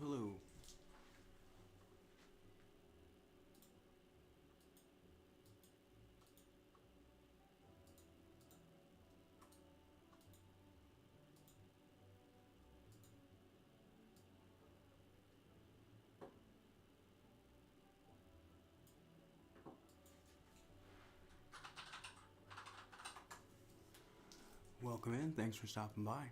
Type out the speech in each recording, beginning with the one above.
Hello, hello. Welcome in. Thanks for stopping by.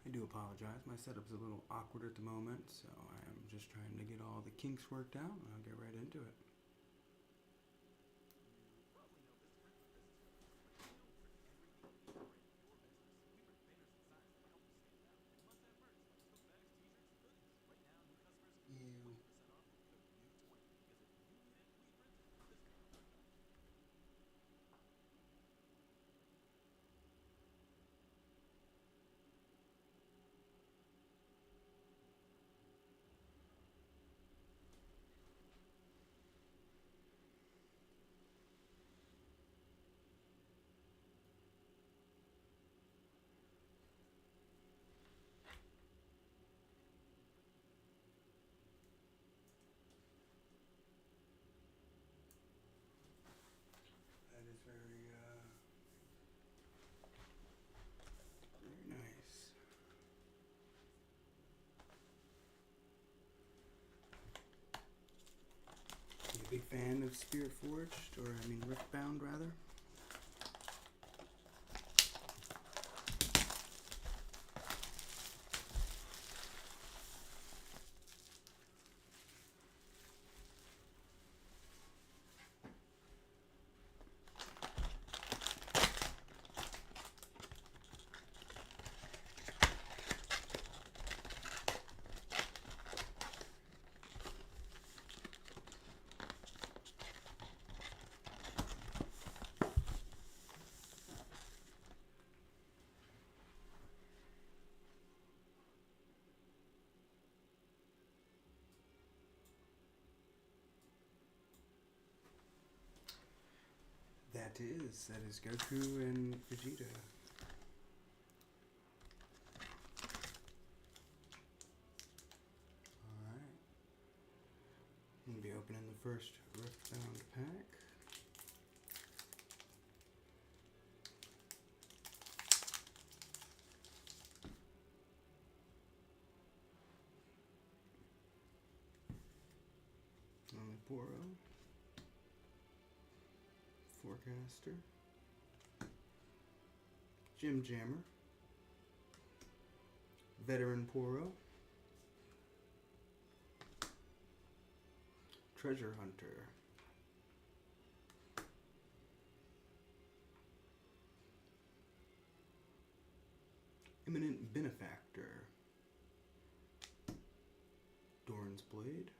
I do apologize. My setup's a little awkward at the moment, so I'm just trying to get all the kinks worked out, and I'll get right into it. You. That is very nice. You a big fan of Spirtforged, or I mean Riftbound, rather? That is Goku and Vegeta. Alright. I'm going to be opening the first Riftbound pack. Poro, Forecaster, Gym Jammer, Veteran Poro, Treasure Hunter, Imminent Benefactor, Doran's Blade,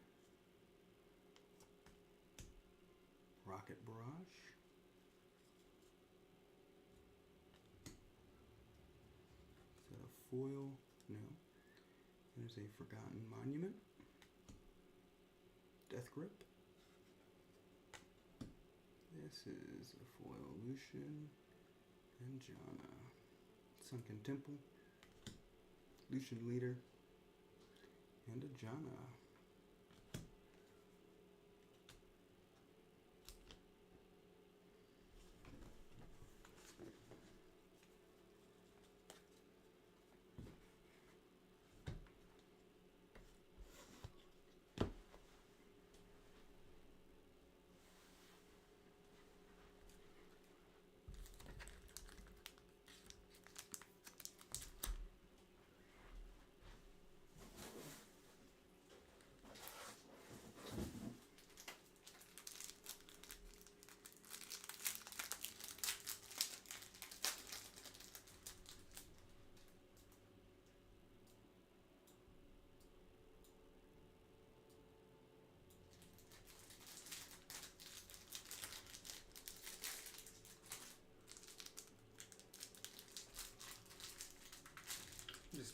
Rocket Barrage, is that a foil? No. There's a Forgotten Monument, Death Grip. This is a foil Lucian and Jana. Sunken Temple, Lucian Leader, and a Jana.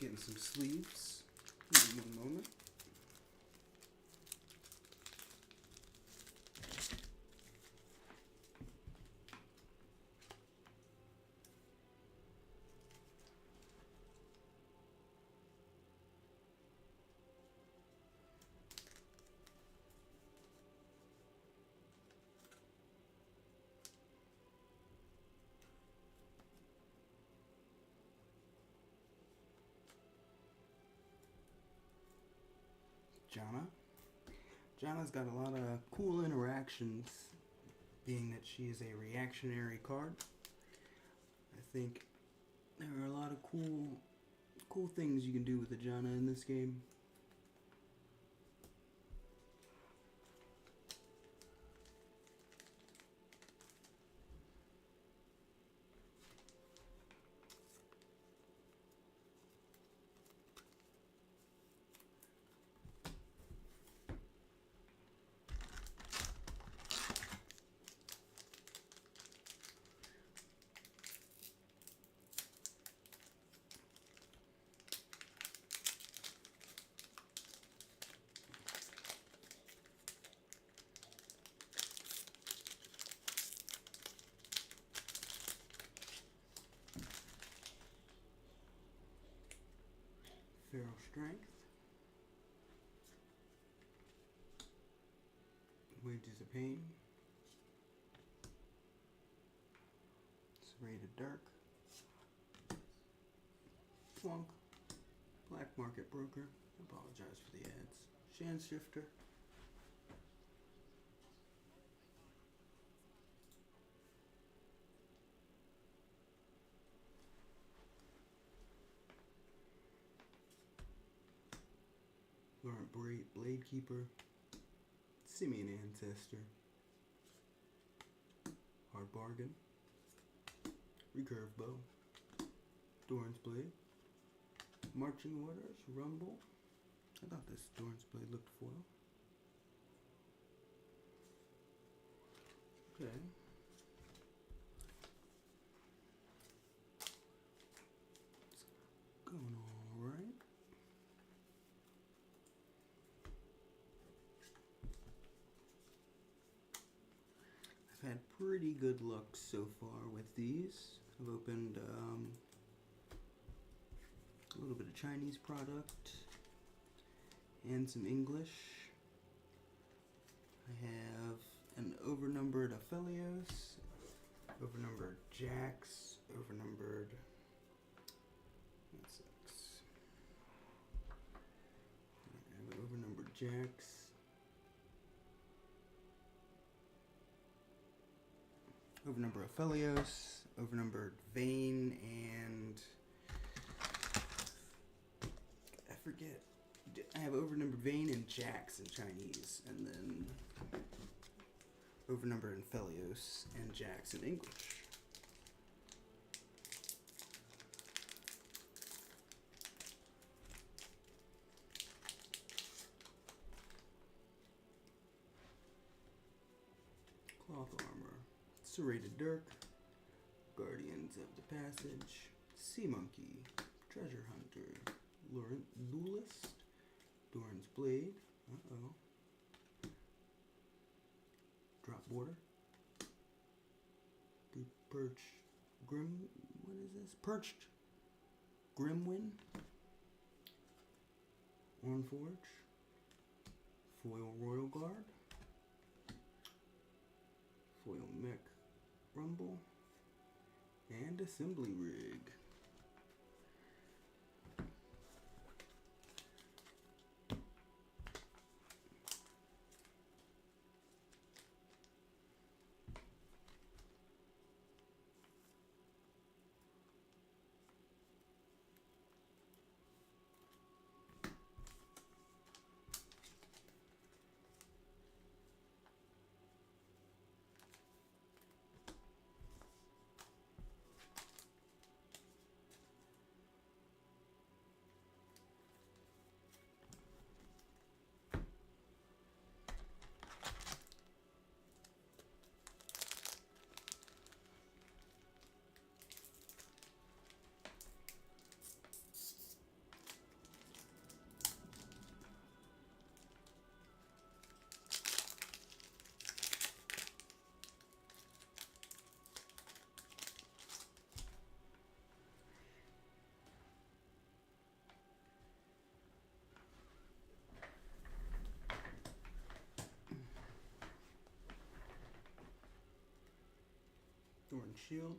just getting some sleeves. Give me one moment. Janna. Janna's got a lot of cool interactions, being that she is a reactionary card. I think there are a lot of cool things you can do with the Janna in this game. Feral Strength, Wages of Pain, Serrated Dark, Plunk, Black Market Broker, apologize for the ads, Shan Shifter, Laurent Blade Keeper, Simian Ancestor, Hard Bargain, Recurve Bow, Doran's Blade, Marching Orders, Rumble. I thought this Doran's Blade looked foil. Okay. It's going alright. I've had pretty good luck so far with these. I've opened a little bit of Chinese product and some English. I have an overnumbered Aphelios, overnumbered Jax, overnumbered. That sucks. I have an overnumbered Jax. Overnumbered Aphelios, overnumbered Vayne, and I forget. I have overnumbered Vayne and Jax in Chinese, and then overnumbered Aphelios and Jax in English. Cloth Armor, Serrated Dirk, Guardians of the Passage, Sea Monkey, Treasure Hunter, Lulist, Doran's Blade, Drop Border, Perched Grimwin, Ornforge, Foil Royal Guard, Foil Mech Rumble, and Assembly Rig. Hardened Shield,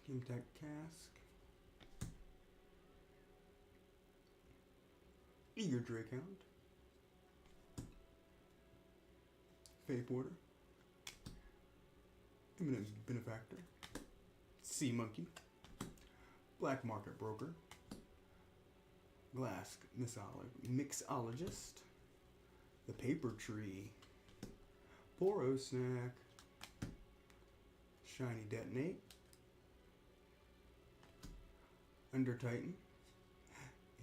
Kimtech Cask, Eager Drakehound, Fae Porter, Imminent Benefactor, Sea Monkey, Black Market Broker, Glass Mixologist, The Paper Tree, Poro Snack, Shiny Detonate, Under Titan,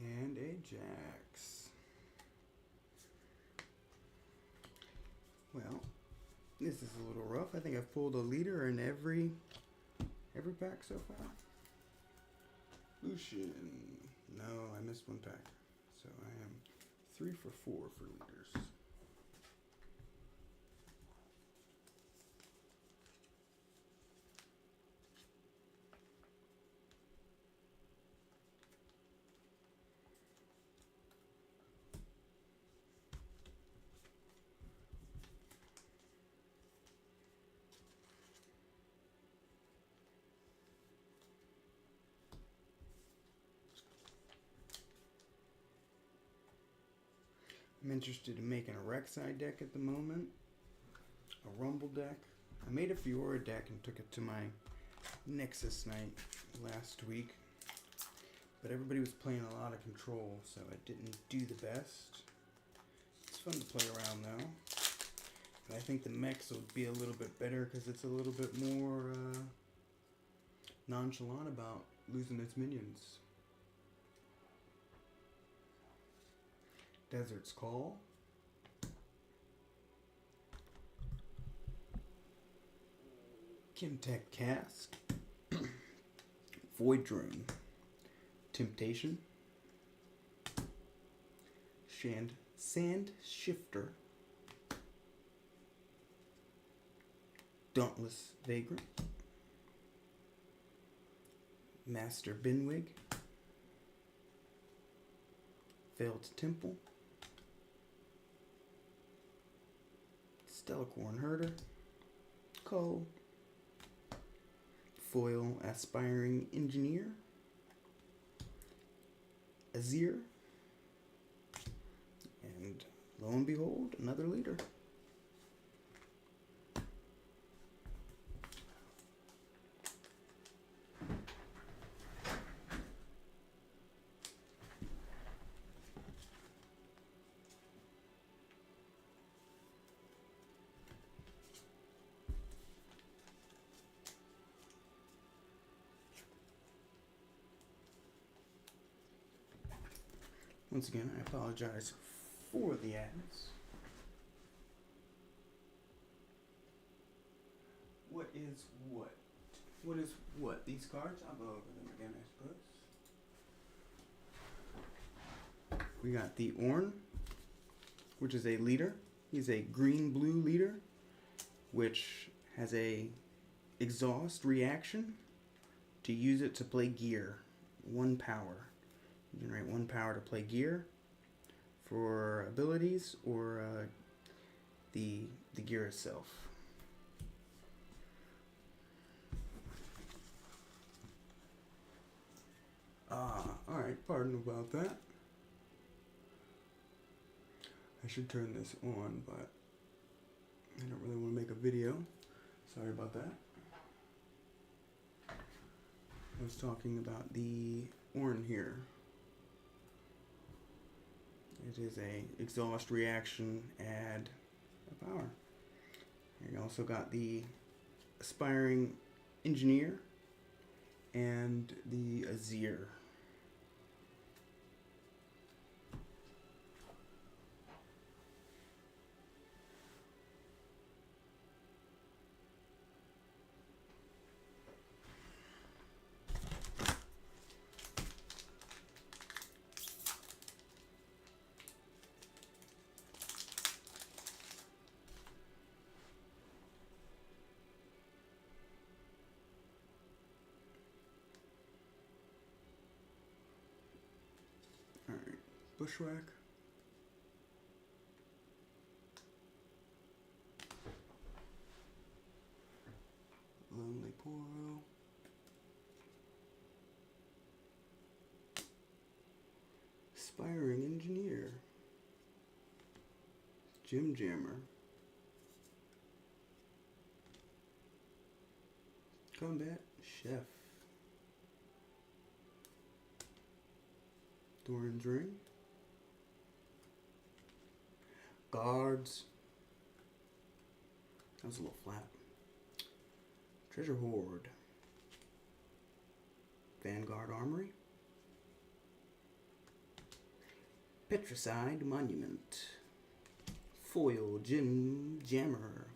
and a Jax. Well, this is a little rough. I think I've pulled a leader in every pack so far. Lucian. No, I missed one pack. So I am 3 for 4 for leaders. I'm interested in making a Rek'Sai deck at the moment, a Rumble deck. I made a Fiora deck and took it to my Nexus night last week, but everybody was playing a lot of control, so it didn't do the best. It's fun to play around though. And I think the mechs will be a little bit better because it's a little bit more nonchalant about losing its minions. Desert's Call, Kimtech Cask, Void Drone, Temptation, Sand Shifter, Dauntless Vagrant, Master Binwig, Veiled Temple, Stellacorn Herder, Cull, Foil Aspiring Engineer, Azir, and lo and behold, another leader. Once again, I apologize for the ads. What is what? What is what? These cards? I'll go over them again, I suppose. We got the Ornn, which is a leader. He's a green-blue leader, which has a exhaust reaction to use it to play gear. 1 power. Generate 1 power to play gear for abilities or the gear itself. Alright, pardon about that. I should turn this on, but I don't really want to make a video. Sorry about that. I was talking about the Ornn here. It is a exhaust reaction, add a power. You also got the Aspiring Engineer and the Azir. Alright, Bushwhack. Poro. Aspiring Engineer. Gym Jammer. Combat Chef. Doran's Ring. Guards. That was a little flat. Treasure Hoard. Vanguard Armory. Petricide Monument. Foil Gym Jammer.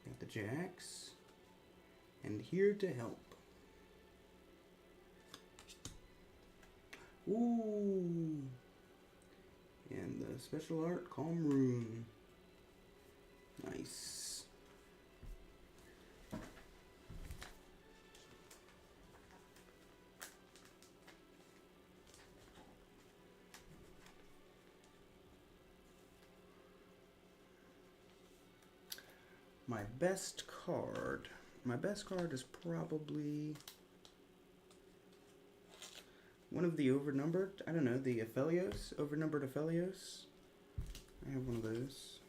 Got the Jacks. And Here to Help. Ooh. And the special art, Calm Rune. Nice. My best card. My best card is probably one of the overnumbered. I don't know, the Aphelios, overnumbered Aphelios. I have one of those.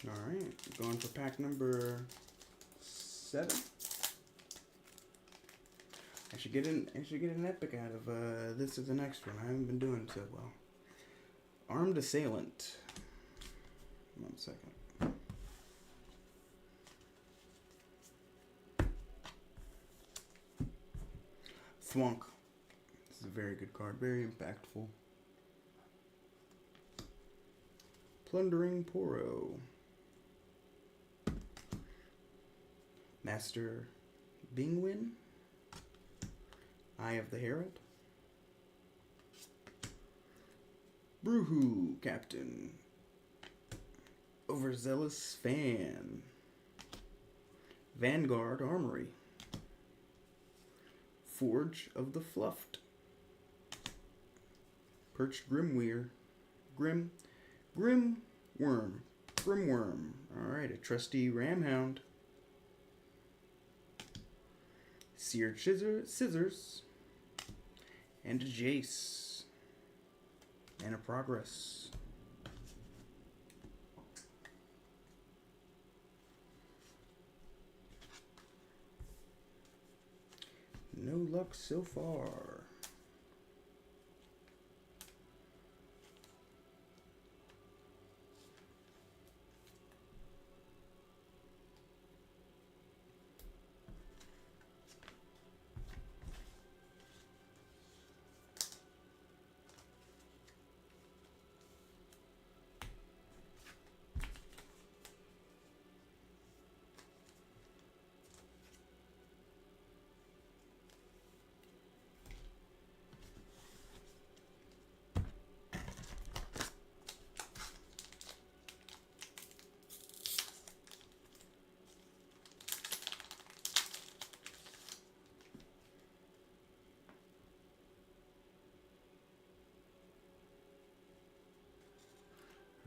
Alright, going for pack number 7. I should get an epic out of this is the next one. I haven't been doing so well. Armed Assailant. 1 second. Thwonk. This is a very good card, very impactful. Plundering Poro. Master Bingwin. Eye of the Herald. Broohoo Captain. Overzealous Fan. Vanguard Armory. Forge of the Fluffed. Perched Grimworm. Grimworm. Alright, a trusty Ramhound. Seared Scissors. And a Jace. And a Progress. No luck so far.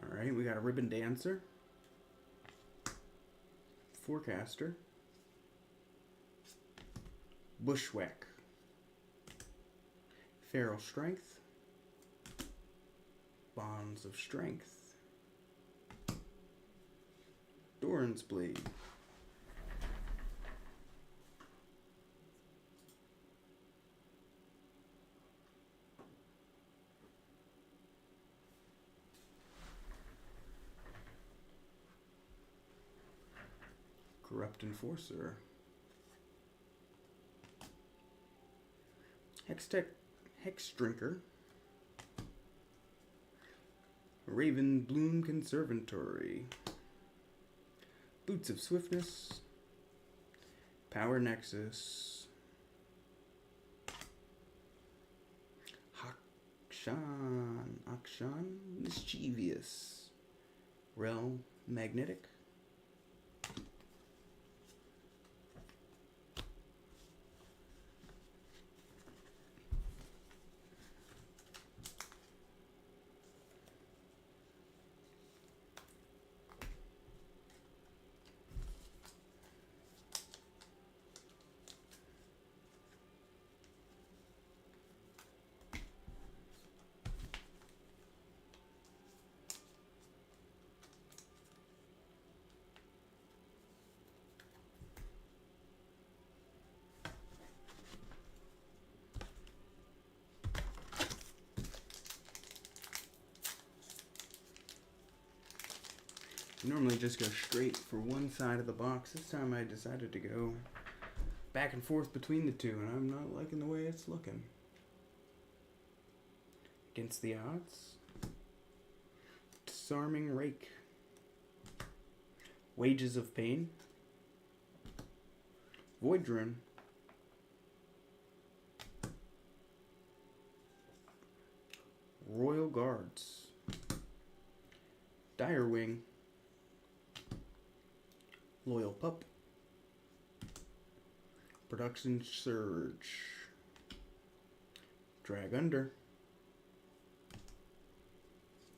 Alright, we got a Ribbon Dancer. Forecaster. Bushwhack. Feral Strength. Bonds of Strength. Doran's Blade. Corrupt Enforcer. Hex Drinker. Raven Bloom Conservatory. Boots of Swiftness. Power Nexus. Akshan, Mischievous. Realm Magnetic. Normally just go straight for one side of the box. This time I decided to go back and forth between the two, and I'm not liking the way it's looking. Against the Odds. Disarming Rake. Wages of Pain. Voidrun. Royal Guards. Direwing. Loyal Pup. Production Surge. Drag Under.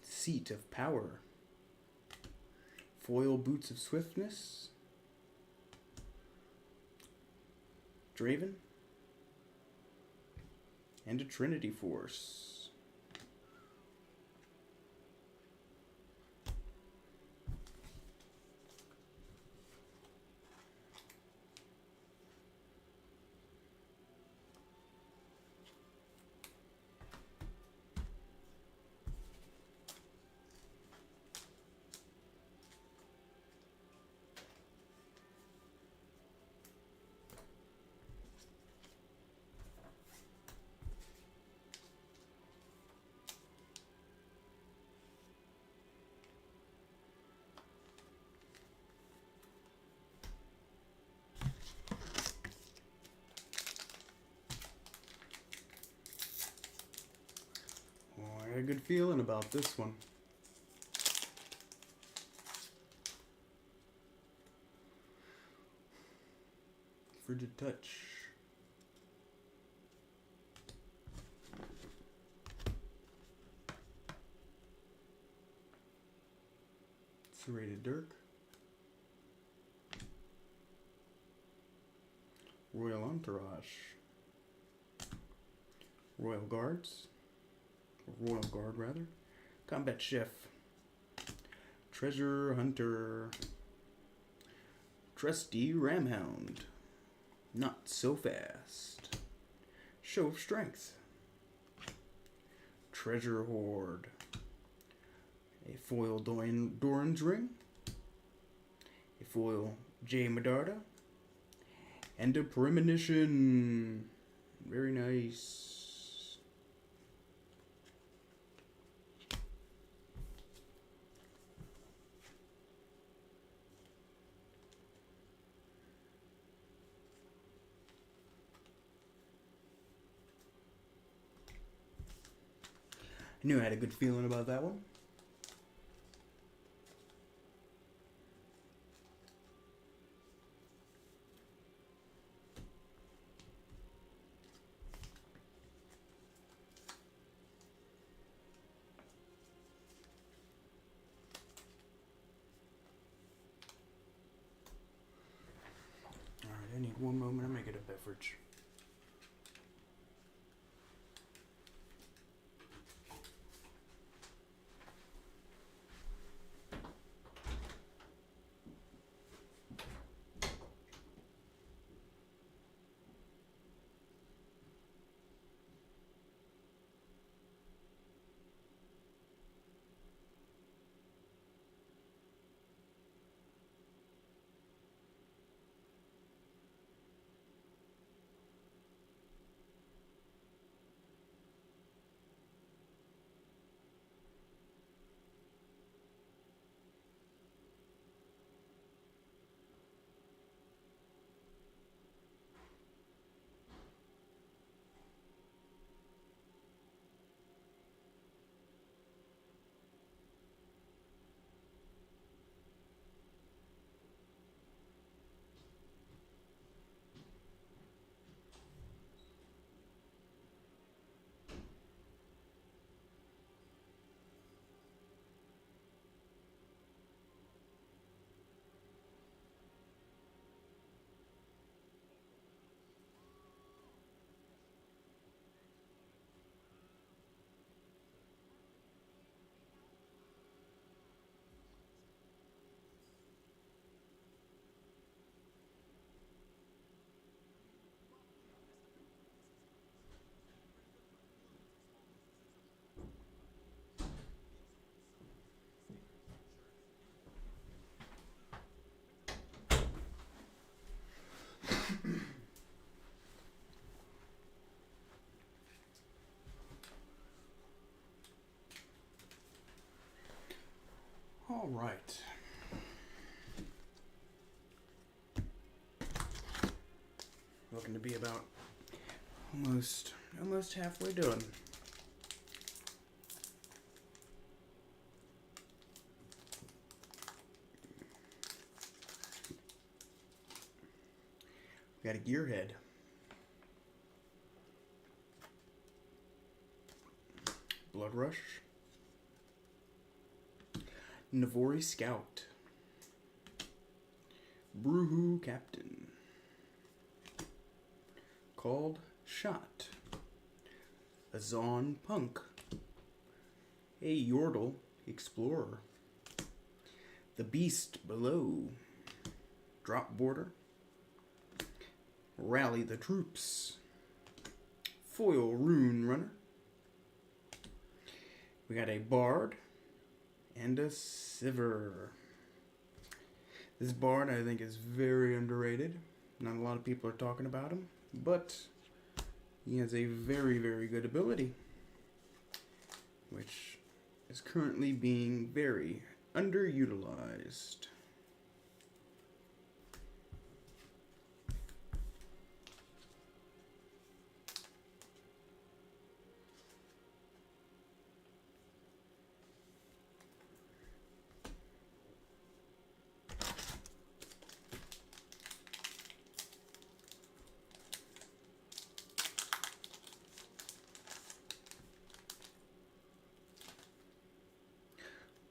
Seat of Power. Foil Boots of Swiftness. Draven. And a Trinity Force. I got a good feeling about this one. Frigid Touch. Serrated Dirk. Royal Entourage. Royal Guards. Royal Guard, rather. Combat Chef. Treasure Hunter. Trusty Ramhound. Not So Fast. Show of Strength. Treasure Hoard. A foil Doran's Ring. A foil J. Medarda. And a Premonition. Very nice. I knew I had a good feeling about that one. Alright, I need one moment. I'm gonna get a beverage. right. Looking to be about almost halfway done. We got a gearhead. Blood Rush. Navori Scout. Broohoo Captain. Called Shot. Azon Punk. A Yordle Explorer. The Beast Below. Drop Border. Rally the Troops. Foil Rune Runner. We got a Bard and a Sivir. This Bard, I think, is very underrated. Not a lot of people are talking about him, but he has a very, very good ability, which is currently being very underutilized.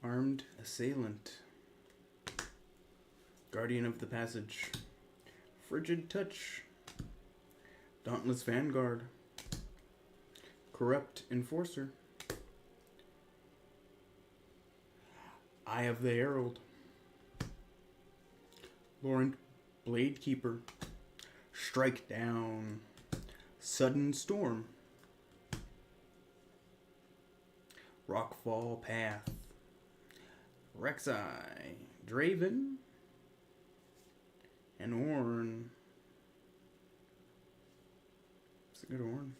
Armed Assailant. Guardian of the Passage. Frigid Touch. Dauntless Vanguard. Corrupt Enforcer. Eye of the Herald. Laurent Bladekeeper. Strike Down. Sudden Storm. Rockfall Path. Rek'Sai, Draven, and Ornn. It's a good Ornn.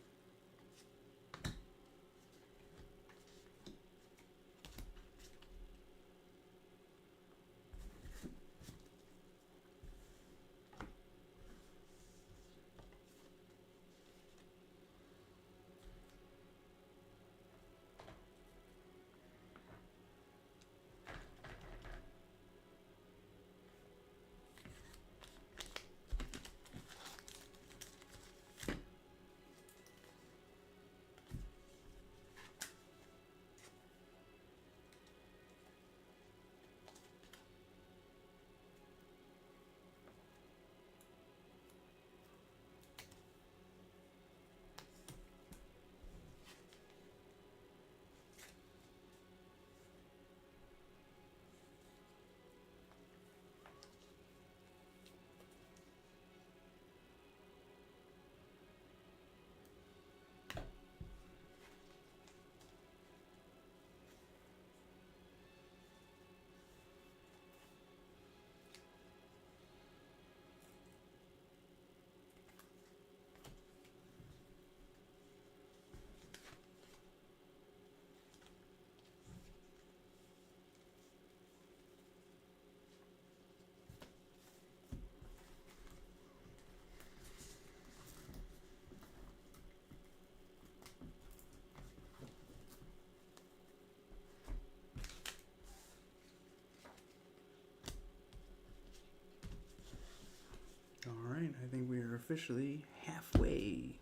Alright, I think we are officially halfway.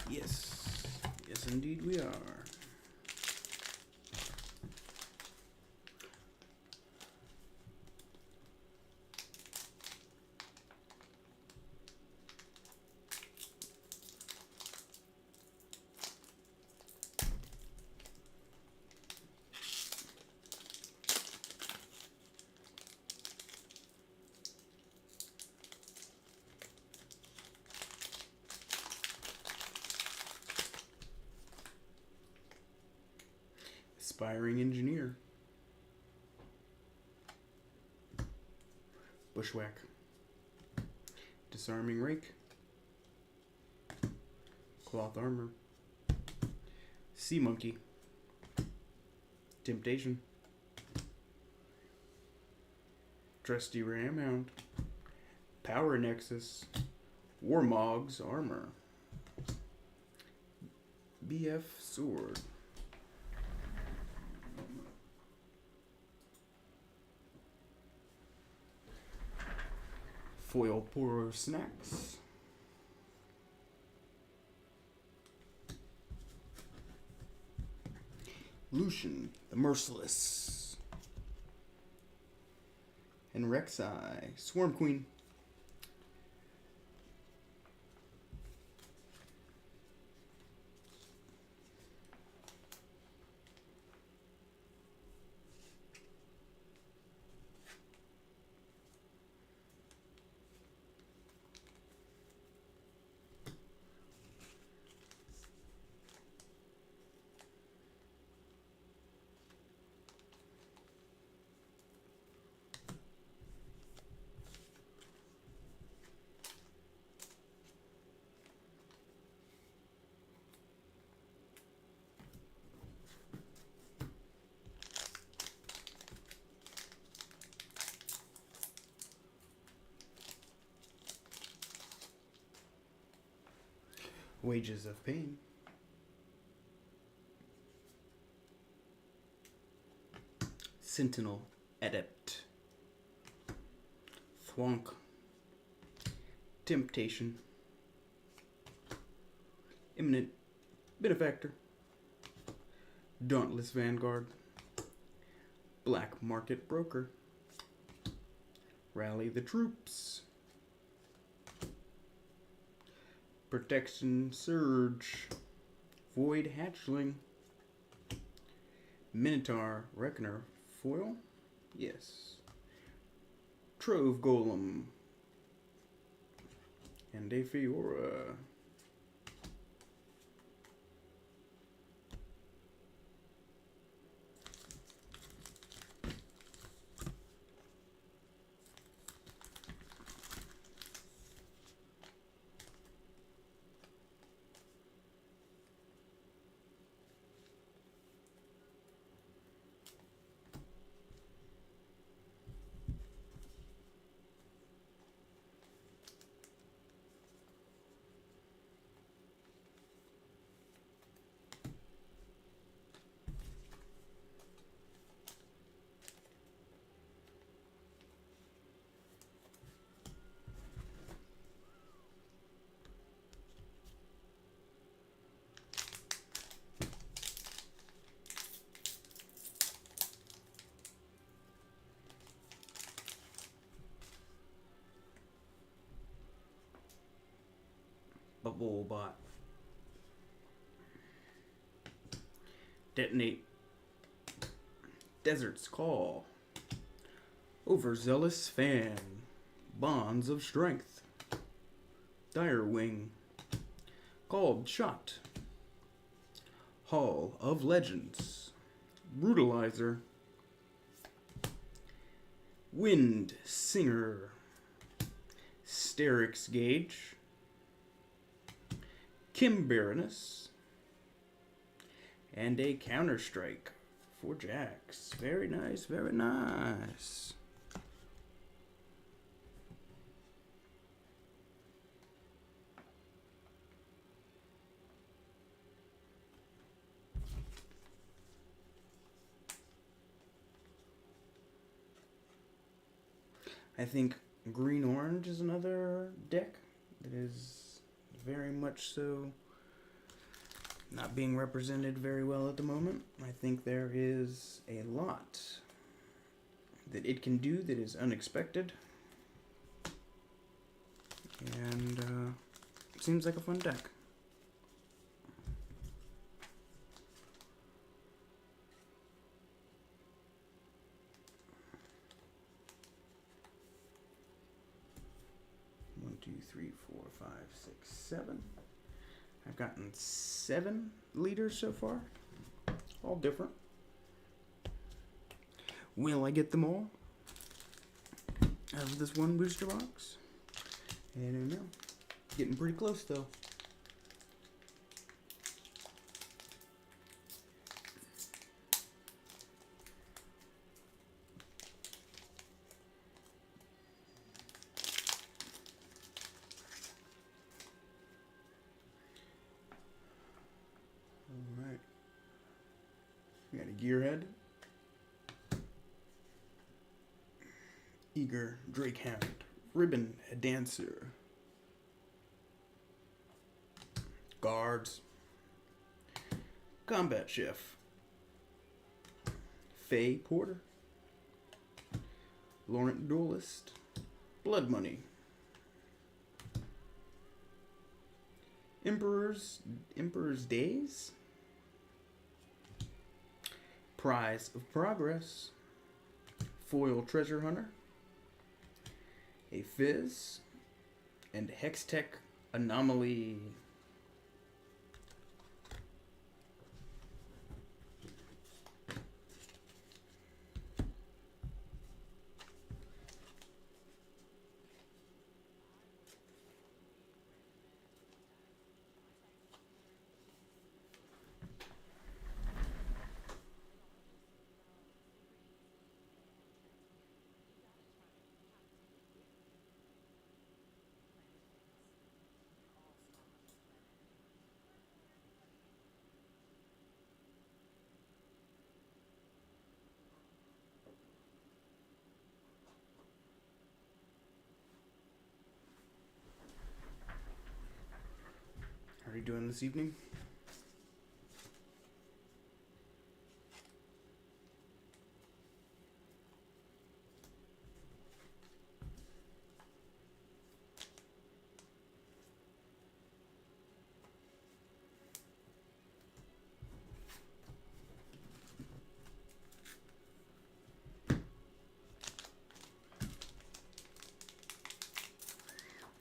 Yes, yes indeed we are. Aspiring Engineer. Bushwhack. Disarming Rake. Cloth Armor. Sea Monkey. Temptation. Trusty Ramhound. Power Nexus. Warmog's Armor. BF Sword. Foil Poro Snacks. Lucian the Merciless. And Rek'Sai, Swarm Queen. Wages of Pain. Sentinel Adept. Thwonk. Temptation. Imminent Benefactor. Dauntless Vanguard. Black Market Broker. Rally the Troops. Protection Surge. Void Hatchling. Minotaur Reckoner. Foil? Yes. Trove Golem. And a Fiora. Bubble Bot. Detonate. Desert's Call. Overzealous Fan. Bonds of Strength. Dire Wing. Called Shot. Hall of Legends. Brutalizer. Wind Singer. Sterix Gauge. Kim Baroness. And a Counter-Strike for Jax. Very nice, very nice. I think green-orange is another deck that is very much so not being represented very well at the moment. I think there is a lot that it can do that is unexpected. And seems like a fun deck. One, two, three, four, five, six, seven. I've gotten 7 leaders so far. All different. Will I get them all out of this one booster box? I don't know. Getting pretty close though. Gearhead. Eager Drakehound. Ribbon Dancer. Guards. Combat Chef. Faye Porter. Laurent Duelist. Blood Money. Emperor's Days. Prize of Progress. Foil Treasure Hunter. A Fizz. And Hextech Anomaly. How are you doing this evening?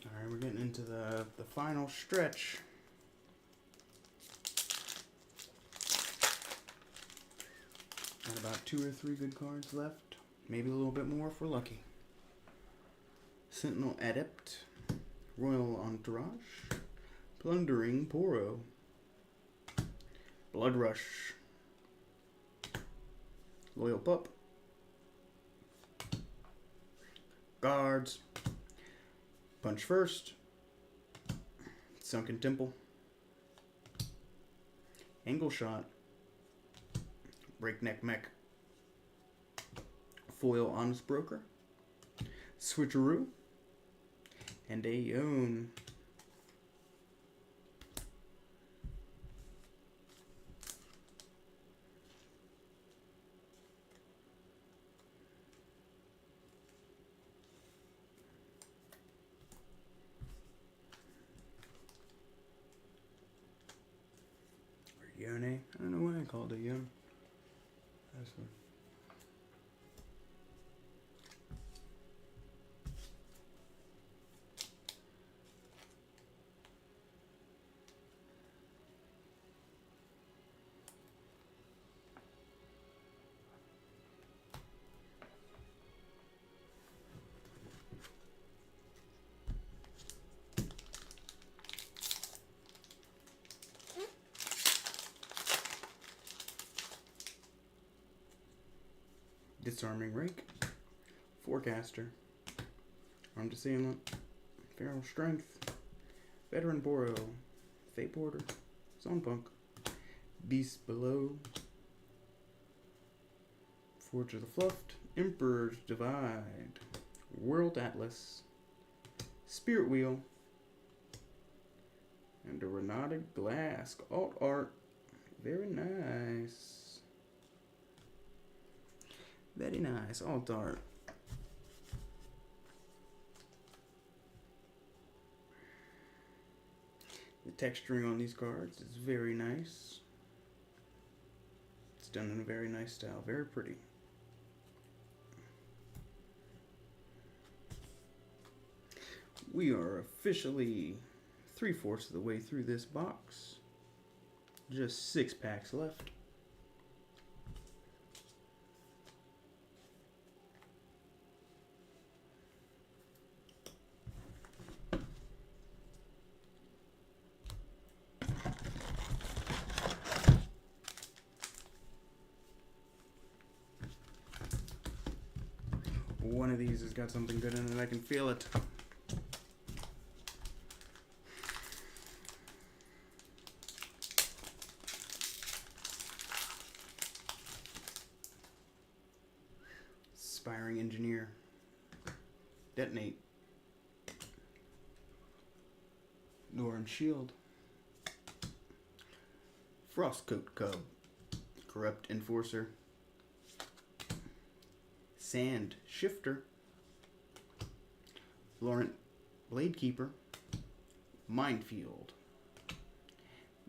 Alright, we're getting into the final stretch. Got about 2 or 3 good cards left. Maybe a little bit more if we're lucky. Sentinel Adept. Royal Entourage. Plundering Poro. Blood Rush. Loyal Pup. Guards. Punch First. Sunken Temple. Angle Shot. Breakneck Mech. Foil Honest Broker. Switcheroo. And a Yone. Or Yone. I don't know why I called it Yone. That's one. Disarming Rake. Forecaster. Armed Assailant. Feral Strength. Veteran Boro. Fate Porter. Zonepunk. Beast Below. Forge of the Fluffed. Emperor's Divide. World Atlas. Spirit Wheel. And a Renata Glass. Alt art. Very nice. Very nice. Alt art. The texturing on these cards is very nice. It's done in a very nice style. Very pretty. We are officially 3/4 of the way through this box. Just 6 packs left. One of these has got something good in it. I can feel it. Aspiring Engineer. Detonate. Norn Shield. Frostcoat Cub. Corrupt Enforcer. Sand Shifter. Laurent Bladekeeper. Minefield.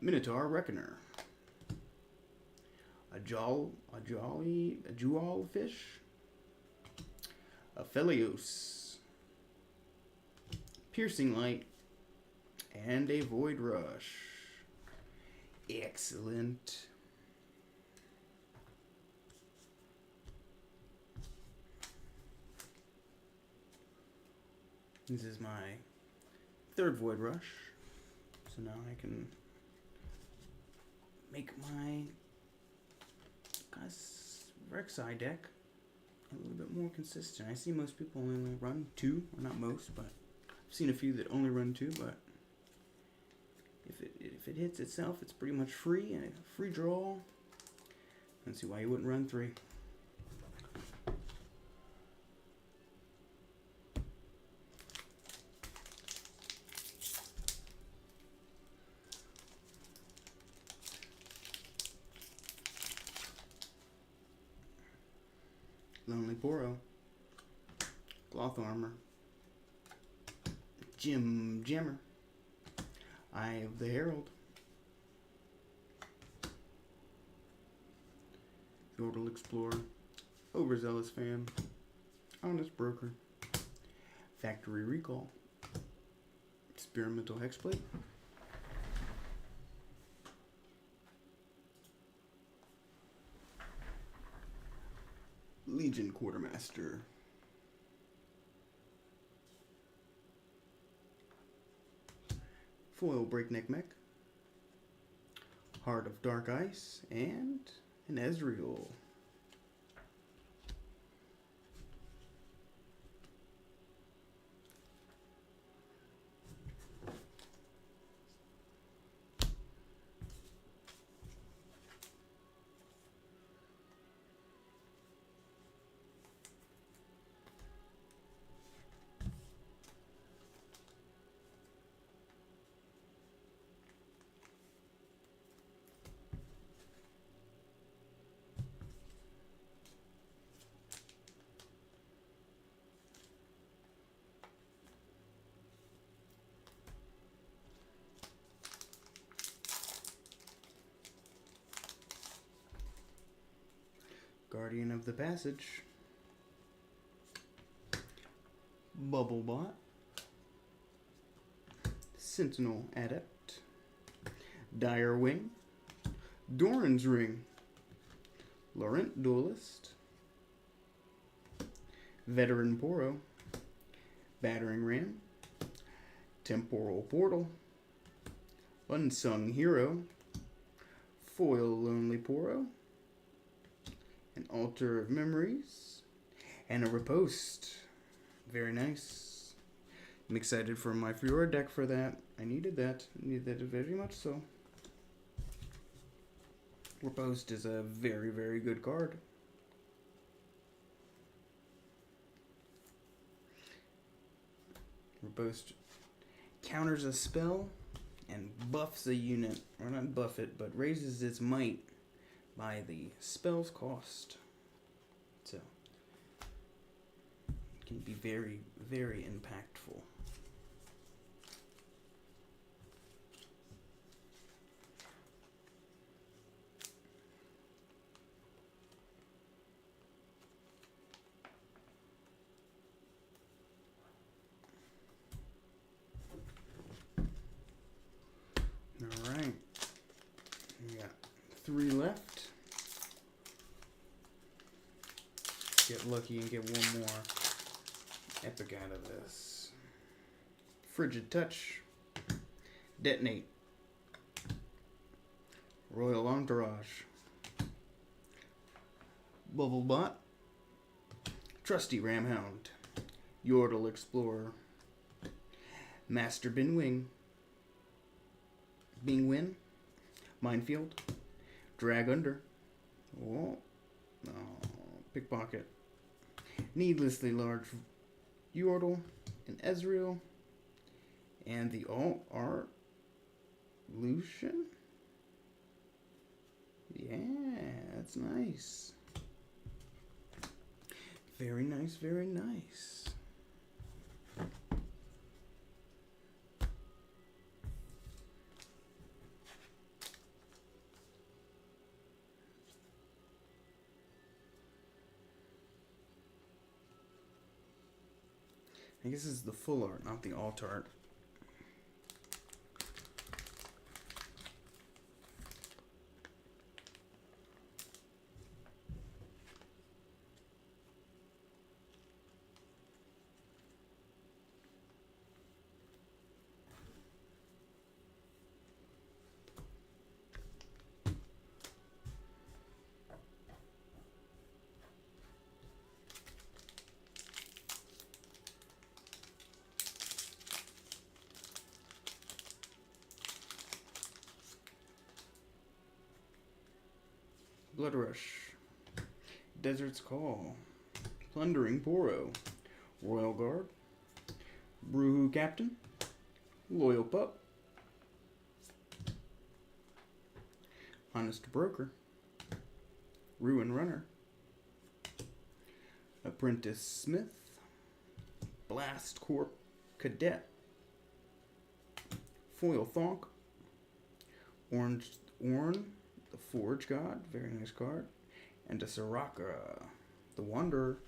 Minotaur Reckoner. A Jewelfish. Aphelios. Piercing Light. And a Void Rush. Excellent. This is my third Void Rush. So now I can make my Rek'Sai deck a little bit more consistent. I see most people only run 2, or not most, but I've seen a few that only run 2, but if it hits itself, it's pretty much free, and a free draw. I don't see why you wouldn't run 3. Lonely Poro. Cloth Armor. Jammer. Eye of the Herald. Yordle Explorer. Overzealous Fan. Honest Broker. Factory Recall. Experimental Hexblade. Legion Quartermaster. Foil Breakneck Mech. Heart of Dark Ice. And an Ezreal. Guardian of the Passage. Bubblebot. Sentinel Adept. Dire Wing. Doran's Ring. Laurent Duelist. Veteran Poro. Battering Ram. Temporal Portal. Unsung Hero. Foil Lonely Poro. An Altar of Memories. And a Riposte. Very nice. I'm excited for my Fiora deck for that. I needed that. I needed that very much so. Riposte is a very, very good card. Riposte counters a spell and buffs a unit. Or not buff it, but raises its might by the spell's cost. So it can be very, very impactful. Alright. We got 3 left. Get lucky and get one more epic out of this. Frigid Touch. Detonate. Royal Entourage. Bubblebot. Trusty Ramhound. Yordle Explorer. Master Binwing. Bingwin. Minefield. Drag Under. Oh. Pickpocket. Needlessly large Yordle and Ezreal. And the Alt-Art Lucian? Yeah, that's nice. Very nice, very nice. I guess this is the full art, not the alt art. Blood Rush, Desert's Call, Plundering Poro, Royal Guard, Brewhoo Captain, Loyal Pup, Honest Broker, Ruin Runner, Apprentice Smith, Blast Corp Cadet, Foil Thonk, Orange Orn, the Forge God, very nice card, and a Soraka, the Wanderer.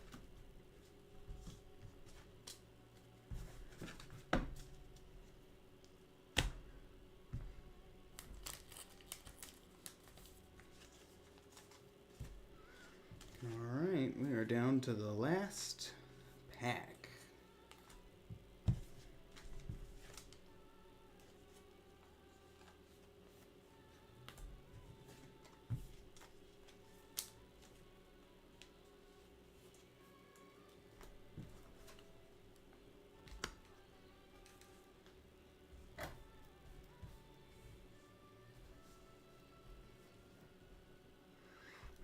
Alright, we are down to the last pack.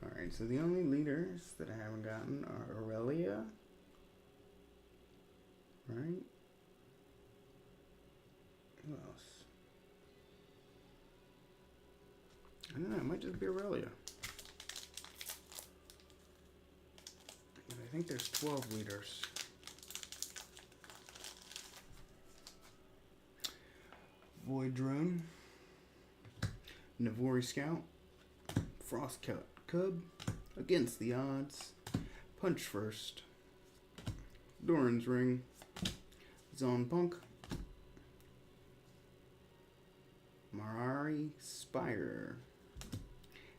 Alright, so the only leaders that I haven't gotten are Aurelia, right? Who else? I don't know, it might just be Aurelia. But I think there's 12 leaders. Void Drone, Navori Scout, Frostcut Cub, Against the Odds, Punch First, Doran's Ring, Zon Punk, Marari Spire,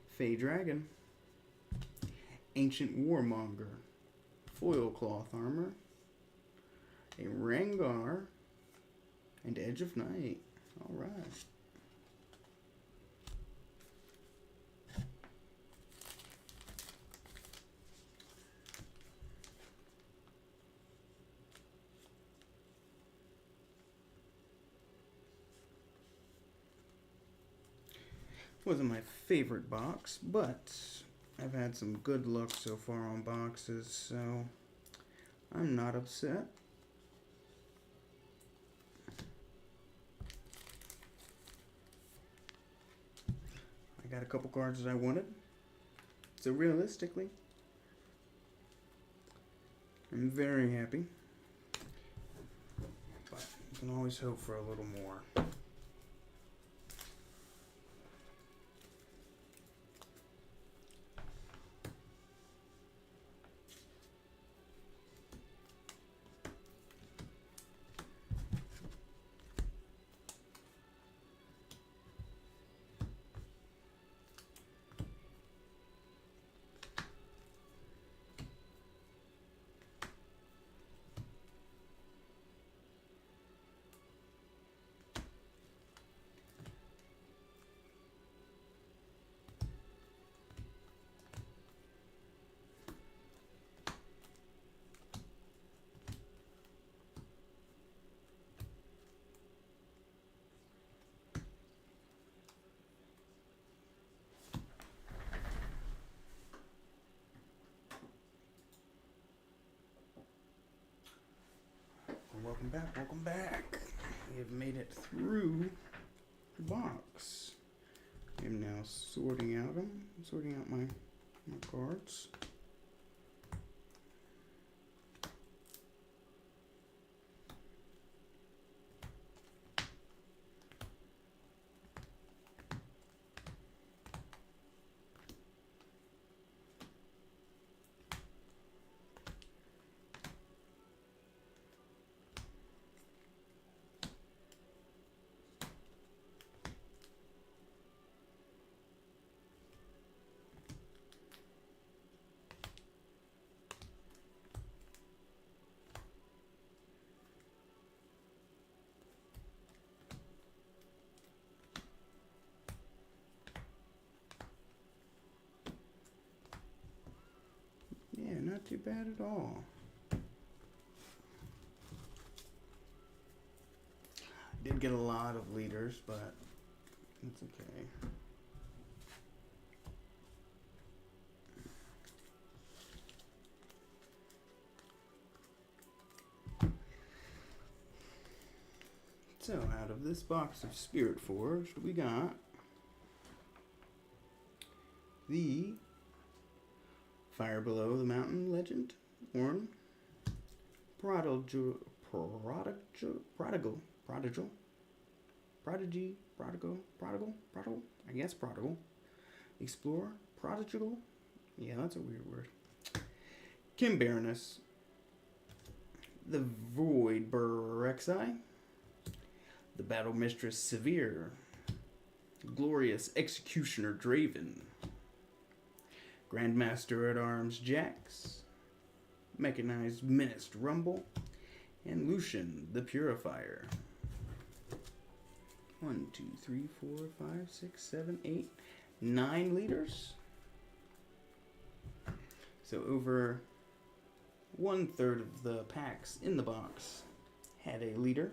Fey Dragon, Ancient Warmonger, Foil Cloth Armor, a Rengar, and Edge of Night. Alright. Wasn't my favorite box, but I've had some good luck so far on boxes, so I'm not upset. I got a couple cards that I wanted, so realistically, I'm very happy, but you can always hope for a little more. welcome back, welcome back. We have made it through the box. I am now sorting out my cards. Yeah, not too bad at all. Did get a lot of leaders, but it's okay. So, out of this box of Spirtforge, we got the Fire Below the Mountain Legend, Orn, Prodigal, Explorer, Prodigal, yeah, that's a weird word, Kim Baroness, the Void Berexai, the Battle Mistress Severe, Glorious Executioner Draven, Grandmaster at Arms Jax, Mechanized Menaced Rumble, and Lucian the Purifier. 1, 2, 3, 4, 5, 6, 7, 8, 9 leaders. So over 1/3 of the packs in the box had a leader.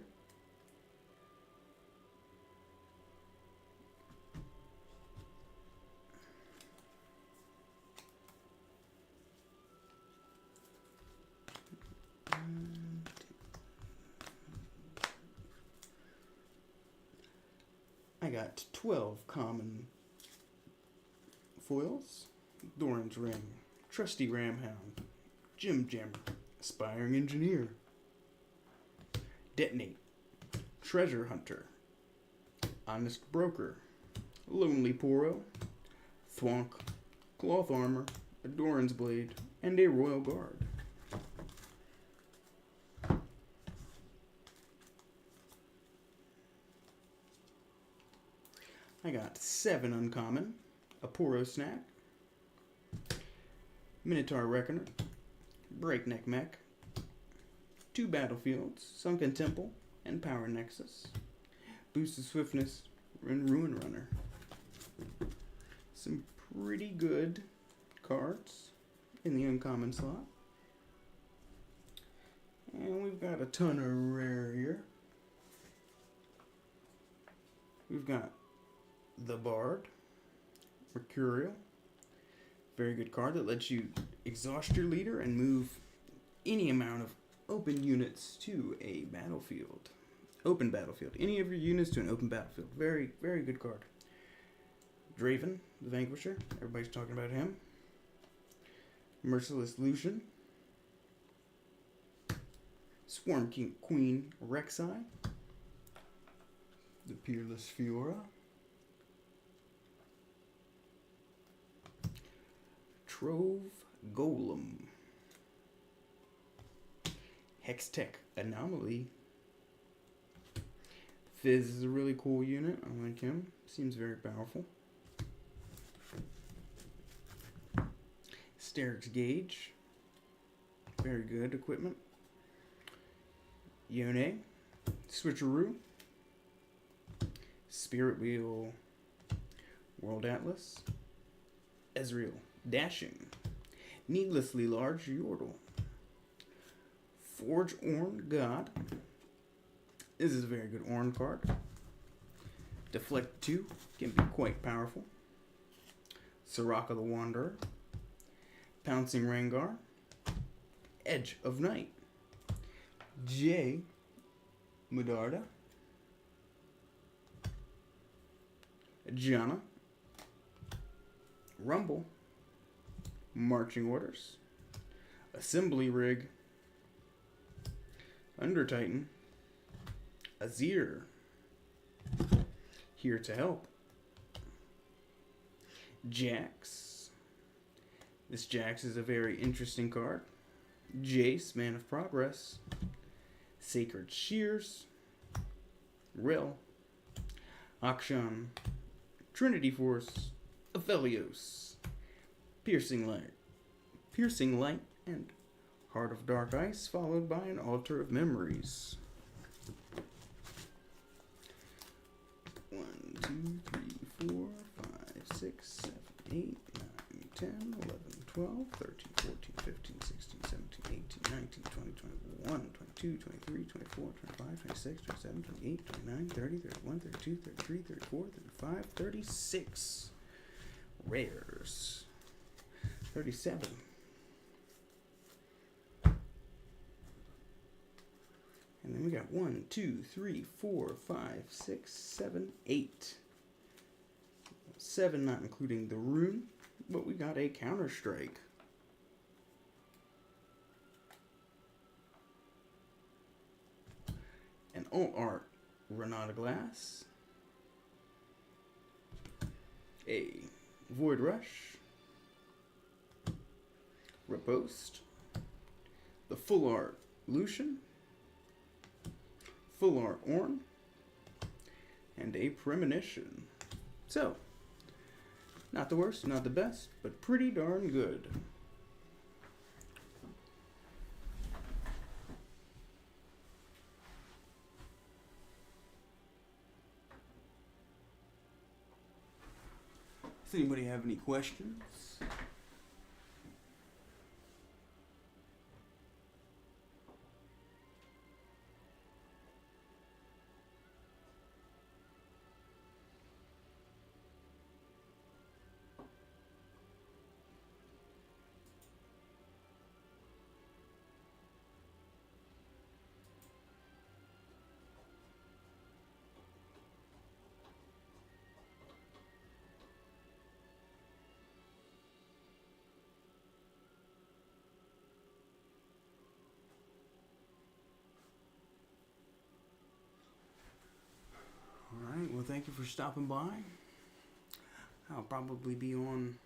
I got 12 common foils, Doran's Ring, Trusty Ramhound, Jim Jammer, Aspiring Engineer, Detonate, Treasure Hunter, Honest Broker, Lonely Poro, Thwonk, Cloth Armor, a Doran's Blade, and a Royal Guard. I got 7 uncommon, a Poro Snack, Minotaur Reckoner, Breakneck Mech, 2 Battlefields, Sunken Temple, and Power Nexus, Boosted Swiftness, and Ruin Runner. Some pretty good cards in the uncommon slot. And we've got a ton of rare here. We've got the Bard, Mercurial. Very good card that lets you exhaust your leader and move any amount of open units to a battlefield. Open battlefield. Any of your units to an open battlefield. Very, very good card. Draven, the Vanquisher. Everybody's talking about him. Merciless Lucian. Swarm King Queen Rek'Sai. The Peerless Fiora. Trove Golem. Hextech Anomaly. Fizz is a really cool unit. I like him. Seems very powerful. Sterix Gauge. Very good equipment. Yone. Switcheroo. Spirit Wheel. World Atlas. Ezreal. Dashing. Needlessly Large Yordle. Forge Orn God. This is a very good Orn card. Deflect 2 can be quite powerful. Soraka the Wanderer. Pouncing Rengar. Edge of Night. Jay Medarda, Jana, Rumble, Marching Orders, Assembly Rig, Under Titan, Azir, Here to Help, Jax. This Jax is a very interesting card. Jace, Man of Progress, Sacred Shears, Rill, Akshan, Trinity Force, Aphelios, Piercing Light, and Heart of Dark Ice, followed by an Altar of Memories. 1, 2, 3, 4, 5, 6, 7, 8, 9, 10, 11, 12, 13, 14, 15, 16, 17, 18, 19, 20, 21, 22, 23, 24, 25, 26, 27, 28, 29, 30, 31, 32, 33, 34, 35, 36. Rares. 37. And then we got 1, 2, 3, 4, 5, 6, 7, 8. 7 not including the rune, but we got a Counter-Strike. An alt art Renata Glass. A Void Rush. Riposte. The full art Lucian. Full art Ornn. And a Premonition. So, not the worst, not the best, but pretty darn good. Does anybody have any questions? Alright, well thank you for stopping by. I'll probably be on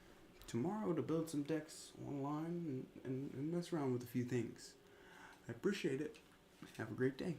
tomorrow to build some decks online and mess around with a few things. I appreciate it. Have a great day.